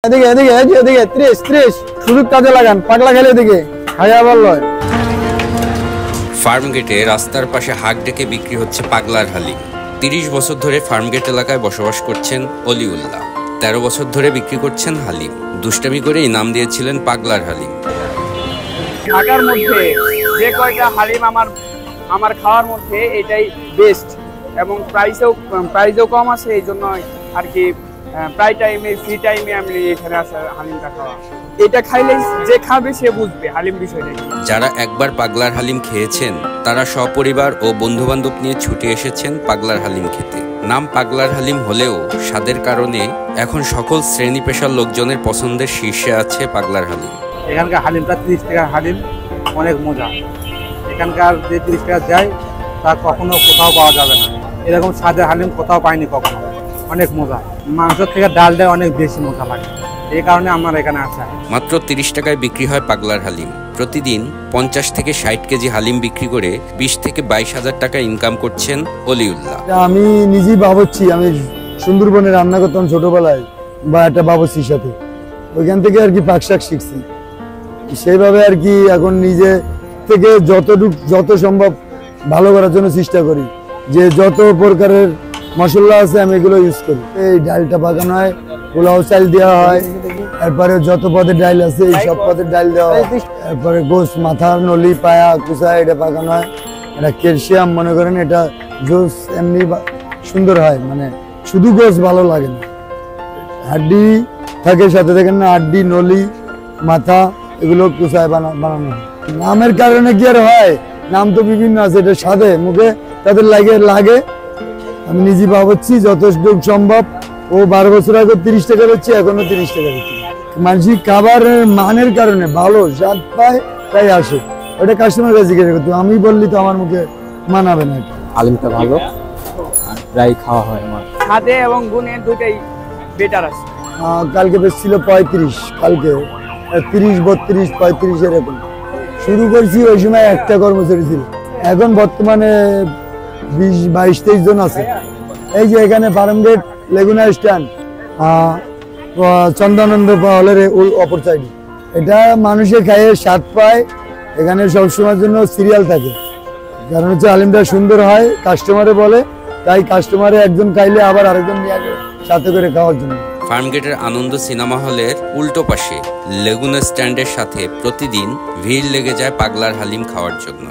এদিকে এদিকে এদিকে 30 সুযোগ কাজে লাগান, পাগলা খেলে এদিকে খাইয়া বললো। ফার্মগেটে রাস্তার পাশে হাঁক ডেকে বিক্রি হচ্ছে পাগলার হালিম। 30 বছর ধরে ফার্মগেট এলাকায় বসবাস করছেন অলিউল্লাহ। 13 বছর ধরে বিক্রি করছেন হালিম। দুষ্টামি করেই নাম দিয়েছিলেন পাগলার হালিম। ঢাকার মধ্যে যে কয়টা হালিম আমার খাওয়ার মধ্যে এটাই বেস্ট, এবং প্রাইসও কম আছে। এই জন্য আর কি প্রায় টাইমে ফ্রি টাইমে আমি এখানে আসা হালিমটা খাওয়া। এটা খাইলে যে খাবে সে বুঝবে হালিম বিষয়টা। যারা একবার পাগলার হালিম খেয়েছেন তারা সপরিবার ও বন্ধু বান্ধব নিয়ে ছুটে এসেছেন পাগলার হালিম খেতে। নাম পাগলার হালিম হলেও স্বাদের কারণে এখন সকল শ্রেণী পেশার লোকজনের পছন্দের শীর্ষে আছে পাগলার হালিম। এখানকার হালিমটা 30 টাকার হালিম, অনেক মজা। এখানকার যে 30 টাকা দেয় তা কখনো কোথাও পাওয়া যাবে না। এরকম স্বাদের হালিম কোথাও পাইনি কখনো, অনেক মজা। মাংস থেকে ডাল দেয় অনেক বেশি মজা লাগে, এই কারণে আমার এখানে আসা। মাত্র 30 টাকায় বিক্রি হয় পাগলার হালিম। প্রতিদিন 50 থেকে 60 কেজি হালিম বিক্রি করে 20 থেকে 22 হাজার টাকা ইনকাম করছেন অলিউল্লাহ। আমি নিজেই বাবুর্চি, আমি সুন্দরবনে রান্না করতাম ছোটবেলায় বা একটা বাবুর্চির সাথে, ওইখান থেকে আর কি পাকশাক শিখছি। সেইভাবে আর কি এখন নিজে থেকে যত সম্ভব ভালো করার জন্য চেষ্টা করি, যে যত প্রকারের মশলা আছে আমি এগুলো ইউজ করি। এই ডালটা পাকানো হয়, পোলাও চাল দেওয়া হয়, তারপরে যত পদের ডাল আছে এই সব পদের ডাল দেওয়া হয়, তারপরে গোস মাথা নলি পায়া কুচা এটা পাকানো হয়। এটা ক্যালসিয়াম মনে করেন, এটা জোস এমনি সুন্দর হয়, মানে শুধু গোস ভালো লাগে না, হাড্ডি থাকে সাথে, দেখেন না হাড্ডি নলি মাথা এগুলো কুচায় বানানো হয়। নামের কারণে কি আর হয়, নাম তো বিভিন্ন আছে, এটা স্বাদে মুখে তাদের লাগে। আমি নিজে ভাবছি যথেষ্ট সম্ভব। ও 12 বছর আগে 30 টাকা বেচছি, এখনো 30 টাকা বেচছি। মানসিক খাবারের মানের কারণে ভালো স্বাদ পায় তাই আসে, ওটা কাস্টমার কাছে জিজ্ঞাসা করতে। আমি বললি তো আমার মুখে মানাবে না। হালিমটা ভালো আর প্রায় খাওয়া হয় আমার। স্বাদে এবং গুণে দুইটাই বেটার আছে। কালকে বেচছিল 35, কালকে 30 32 35 এরকম। শুরু করছি ওই সময় একটা কর্মচারী ছিল, এখন বর্তমানে 20-22-23 জন আছে। এই যে এখানে ফার্মগেট লেগুনা স্ট্যান্ড, চন্দানন্দ হলের অপর সাইডে, এটা মানুষের খাইয়ে স্বাদ পায়। এখানে সবসময়ের জন্য সিরিয়াল থাকে, কারণ হচ্ছে হালিমটা সুন্দর হয়, কাস্টমারে বলে, তাই কাস্টমারে একজন খাইলে আবার আরেকজন নিয়ে আসে সাথে করে খাওয়ার জন্য। ফার্মগেটের আনন্দ সিনেমা হলের উল্টো পাশে লেগুনা স্ট্যান্ডের সাথে প্রতিদিন ভিড় লেগে যায় পাগলার হালিম খাওয়ার জন্য।